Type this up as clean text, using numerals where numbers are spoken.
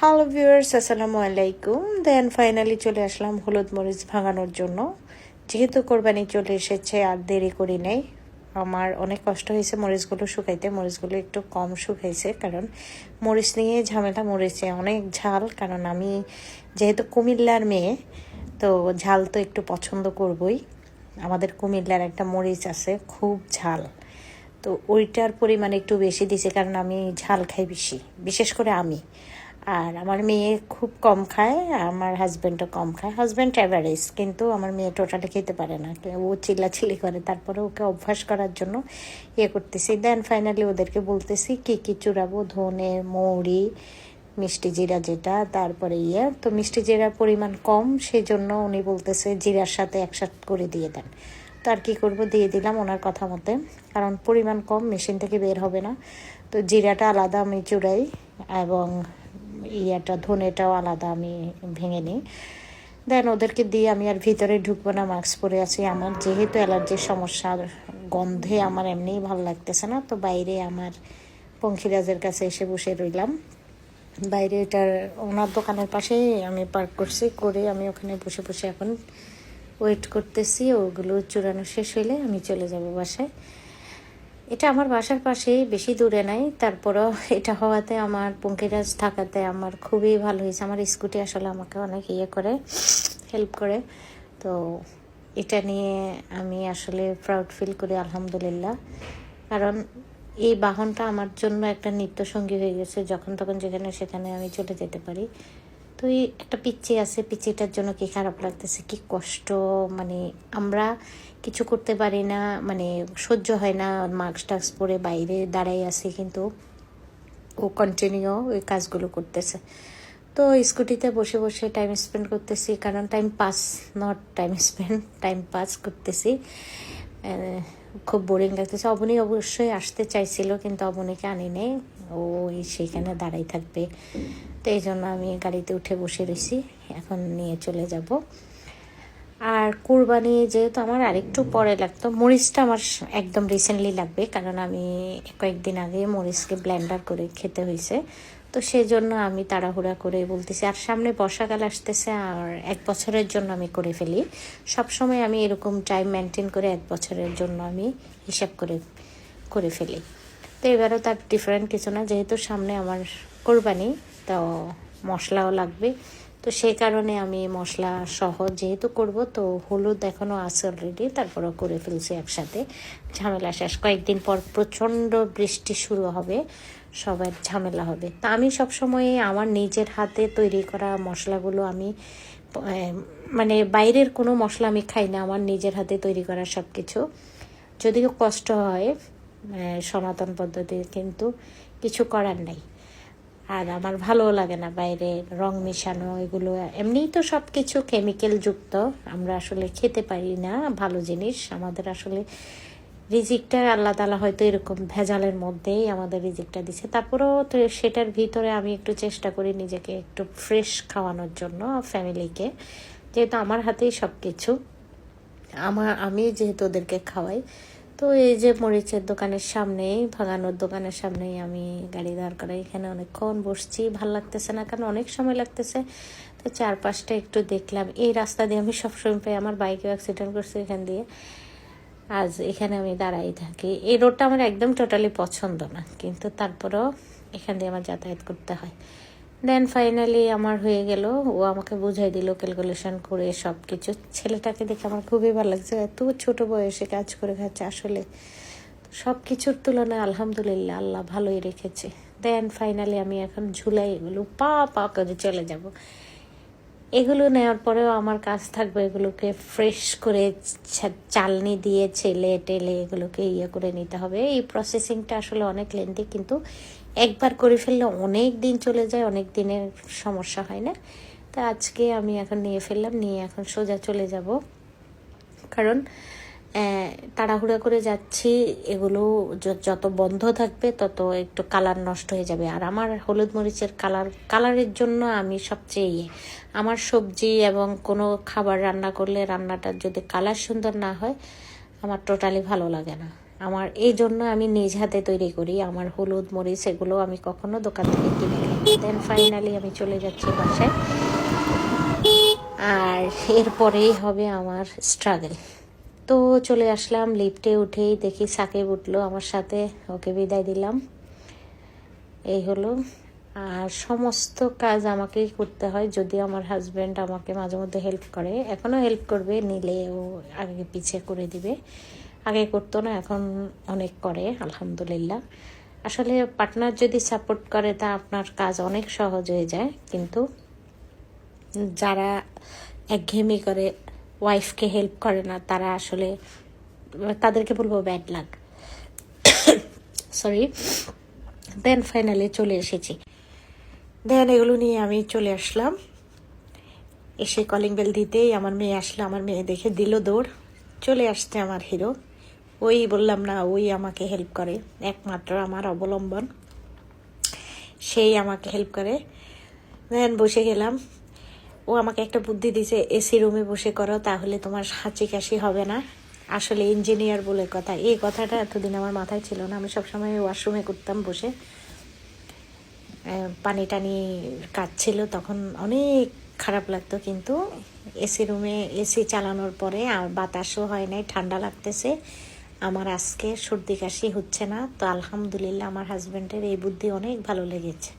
Hello viewers, আসসালামু আলাইকুম। দেন finally চলে আসলাম হলুদ মরিচ ভাঙানোর জন্য। যেহেতু কোরবানি চলে এসেছে আর দেরি করি নাই। আমার অনেক কষ্ট হয়েছে মরিচগুলো শুকাইতে। মরিচগুলো একটু কম শুকাইছে কারণ মরিচ নিয়ে ঝামেলা, মরিচে অনেক ঝাল। কারণ আমি যেহেতু কুমিল্লার মেয়ে, তো ঝাল তো একটু পছন্দ করবই। আমাদের কুমিল্লার একটা মরিচ আছে খুব ঝাল, তো ওইটার পরিমাণ একটু বেশি দিছে কারণ আমি ঝাল খাই বেশি, বিশেষ করে আমি। আর আমার মেয়ে খুব কম খায়, আমার হাজব্যান্ডও কম খায়। হাজব্যান্ড অ্যাভারেজ, কিন্তু আমার মেয়ে টোটালি খেতে পারে না। ও চিল্লাচিল্লি করে, তারপরে ওকে অভ্যাস করার জন্য করতেছি। দেন ফাইনালি ওদেরকে বলতেছি কী কী চুরাবো, ধনে, মৌরি, মিষ্টি জিরা যেটা, তারপরে তো মিষ্টি জিরার পরিমাণ কম, সেই জন্য উনি বলতেছে জিরার সাথে একসাথে করে দিয়ে দেন। তো আর কী করবো, দিয়ে দিলাম ওনার কথা মতে, কারণ পরিমাণ কম, মেশিন থেকে বের হবে না। তো জিরাটা আলাদা আমি চুরাই, এবং ধনেটাও আলাদা আমি ভেঙে নিই। দেন ওদেরকে দিয়ে আমি আর ভিতরে ঢুকবো না, মাস্ক পরে আছি। আমার যেহেতু অ্যালার্জির সমস্যার গন্ধে আমার এমনিই ভালো লাগতেছে না, তো বাইরে আমার পঙ্খিরাজের কাছে এসে বসে রইলাম। বাইরে ওনার দোকানের পাশেই আমি পার্ক করছি, করে আমি ওখানে বসে বসে এখন ওয়েট করতেছি। ওগুলো চুরানো শেষ হইলে আমি চলে যাব বাসায়। এটা আমার বাসার পাশেই, বেশি দূরে নাই। তারপরও এটা হওয়াতে, আমার পঙ্খিরাজ থাকাতে আমার খুবই ভালো হয়েছে। আমার স্কুটি আসলে আমাকে অনেক করে, হেল্প করে। তো এটা নিয়ে আমি আসলে প্রাউড ফিল করি, আলহামদুলিল্লাহ। কারণ এই বাহনটা আমার জন্য একটা নিত্যসঙ্গী হয়ে গেছে। যখন তখন যেখানে সেখানে আমি চলে যেতে পারি। তো এই একটা পিচ্চি আছে, পিচ্চিটার জন্য কি খারাপ লাগতেছে, কি কষ্ট। মানে আমরা কিছু করতে পারি না, মানে সহ্য হয় না। মাস্ক টাস্ক পরে বাইরে দাঁড়াই আছি, কিন্তু ও কন্টিনিউ ওই কাজগুলো করতেছে। তো স্কুটিতে বসে বসে টাইম স্পেন্ড করতেছি, কারণ time pass, not time spend, time pass করতেছি। খুব বোরিং লাগতেছে। অবনী অবশ্যই আসতে চাইছিল, কিন্তু অবনীকে আনি নেই, ও সেইখানে দাঁড়াই থাকবে। তো এই জন্য আমি গাড়িতে উঠে বসে রয়েছি, এখন নিয়ে চলে যাব। আর কুরবানি যেহেতু আমার আরেকটু পরে লাগতো, মরিচটা আমার একদম রিসেন্টলি লাগবে, কারণ আমি কয়েকদিন আগে মরিচকে ব্লেন্ডার করে খেতে হয়েছে। তো সেই জন্য আমি তাড়াহুড়া করে বলতেছি। আর সামনে বর্ষাকাল আসতেছে, আর 1 বছরের জন্য আমি করে ফেলি। সবসময় আমি এরকম টাইম মেনটেন করে 1 বছরের জন্য আমি হিসাব করে করে ফেলি। তো এবারও তার ডিফারেন্ট কিছু না, যেহেতু সামনে আমার কোরবানি, তো মশলাও লাগবে। তো সেই কারণে আমি মশলা সহ যেহেতু করব, তো হলুদ এখনও আছে অলরেডি, তারপরও করে ফেলছি একসাথে। ঝামেলা শেষ। কয়েকদিন পর প্রচণ্ড বৃষ্টি শুরু হবে, সবার ঝামেলা হবে। তা আমি সবসময় আমার নিজের হাতে তৈরি করা মশলাগুলো আমি মানে বাইরের কোনো মশলা আমি খাই না, আমার নিজের হাতে তৈরি করা সব কিছু। যদিও কষ্ট হয় সনাতন পদ্ধতির, কিন্তু কিছু করার নেই। আর আমার ভালোও লাগে না বাইরে রং মেশানো এগুলো। এমনিই তো সব কিছু কেমিক্যাল যুক্ত, আমরা আসলে খেতে পারি না ভালো জিনিস। আমাদের আসলে রিজিকটা আল্লাহ তাআলা হয়তো এরকম ভেজালের মধ্যেই আমাদের রিজিকটা দিছে। তারপরেও তো সেটার ভিতরে আমি একটু চেষ্টা করি নিজেকে একটু ফ্রেশ খাওয়ানোর জন্য, ফ্যামিলিকে, যেহেতু আমার হাতেই সব কিছু। আমি যেহেতু ওদেরকে খাওয়াই। তো এই যে মরিচের দোকানের সামনেই, ভাঙানোর দোকানের সামনেই আমি গাড়ি দাঁড় করাই। এখানে অনেকক্ষণ বসছি, ভাল লাগতেছে না, কারণ অনেক সময় লাগতেছে। তো চারপাশটা একটু দেখলাম। এই রাস্তা দিয়ে আমি সবসময় পাই, আমার বাইকেও অ্যাক্সিডেন্ট করছে এখান দিয়ে। আজ এখানে আমি দাঁড়াই থাকি। এই রোডটা আমার একদম টোটালি পছন্দ না, কিন্তু তারপরেও এখান দিয়ে আমার যাতায়াত করতে হয়। দেন ফাইনালি আমার হয়ে গেল। ও আমাকে বুঝাই দিল ক্যালকুলেশন করে সব কিছু। ছেলেটাকে দেখে আমার খুবই ভালো লাগছে, এত ছোট বয়সে কাজ করে খাচ্ছে। আসলে সব কিছুর তুলনায় আলহামদুলিল্লাহ আল্লাহ ভালোই রেখেছে। দেন ফাইনালি আমি এখন ঝুলাই এগুলো পা পা করে চলে যাব। এগুলো নেওয়ার পরেও আমার কাজ থাকবে এগুলোকে ফ্রেশ করে চালনি দিয়ে ছেলে টেলে এগুলোকে করে নিতে হবে। এই প্রসেসিংটা আসলে অনেক লেন্দি, কিন্তু একবার করে ফেললে অনেক দিন চলে যায়, অনেক দিনের সমস্যা হয় না। তো আজকে আমি এখন নিয়ে ফেললাম, নিয়ে এখন সোজা চলে যাব। কারণ তাড়াহুড়া করে যাচ্ছি, এগুলো যত বন্ধ থাকবে তত একটু কালার নষ্ট হয়ে যাবে। আর আমার হলুদ মরিচের কালারের জন্য আমি সবচেয়ে আমার সবজি এবং কোনো খাবার রান্না করলে রান্নাটার যদি কালার সুন্দর না হয়, আমার টোটালি ভালো লাগে না। আমার এই জন্য আমি নিজ হাতে তৈরি করি। আমার হলুদ মরিচ এগুলো আমি কখনো দোকান থেকে কিনে খাই। দেন ফাইনালি আমি চলে যাচ্ছি বাসায়, আর এরপরেই হবে আমার স্ট্রাগল। তো চলে আসলাম, লিফটে উঠেই দেখি সাকিব উঠলো আমার সাথে, ওকে বিদায় দিলাম। এই হলো। আর সমস্ত কাজ আমাকেই করতে হয়, যদিও আমার হাজব্যান্ড আমাকে মাঝে মধ্যে হেল্প করে, এখনও হেল্প করবে, নিলে ও আগে পিছিয়ে করে দিবে। আগে করতো না, এখন অনেক করে আলহামদুলিল্লাহ। আসলে পার্টনার যদি সাপোর্ট করে তা আপনার কাজ অনেক সহজ হয়ে যায়, কিন্তু যারা একঘেয়েমি করে, ওয়াইফকে হেল্প করে না, তারা আসলে, তাদেরকে বলবো bad luck, sorry. Then finally চলে এসেছি। দেন এগুলো নিয়ে আমি চলে আসলাম। এসে কলিং বেল দিতেই আমার মেয়ে আসলো, আমার মেয়ে দেখে দিল দৌড়। চলে আসছে আমার হিরো। ওই বললাম না, ওই আমাকে হেল্প করে, একমাত্র আমার অবলম্বন, সেই আমাকে হেল্প করে। দেন বসে গেলাম। ও আমাকে একটা বুদ্ধি দিয়েছে, এসি রুমে বসে করো, তাহলে তোমার হাঁচি কাশি হবে না। আসলে ইঞ্জিনিয়ার বলে কথা, এই কথাটা এতদিন আমার মাথায় ছিল না। আমি সবসময় ওয়াশরুমে করতাম বসে, পানি টানি কাটছিল, তখন অনেক খারাপ লাগতো। কিন্তু এসি রুমে এসি চালানোর পরে আর বাতাসও হয় নাই, ঠান্ডা লাগতেছে, আমার আজকে সর্দি কাশি হচ্ছে না। তো আলহামদুলিল্লাহ, আমার হাজব্যান্ডের এই বুদ্ধি অনেক ভালো লেগেছে।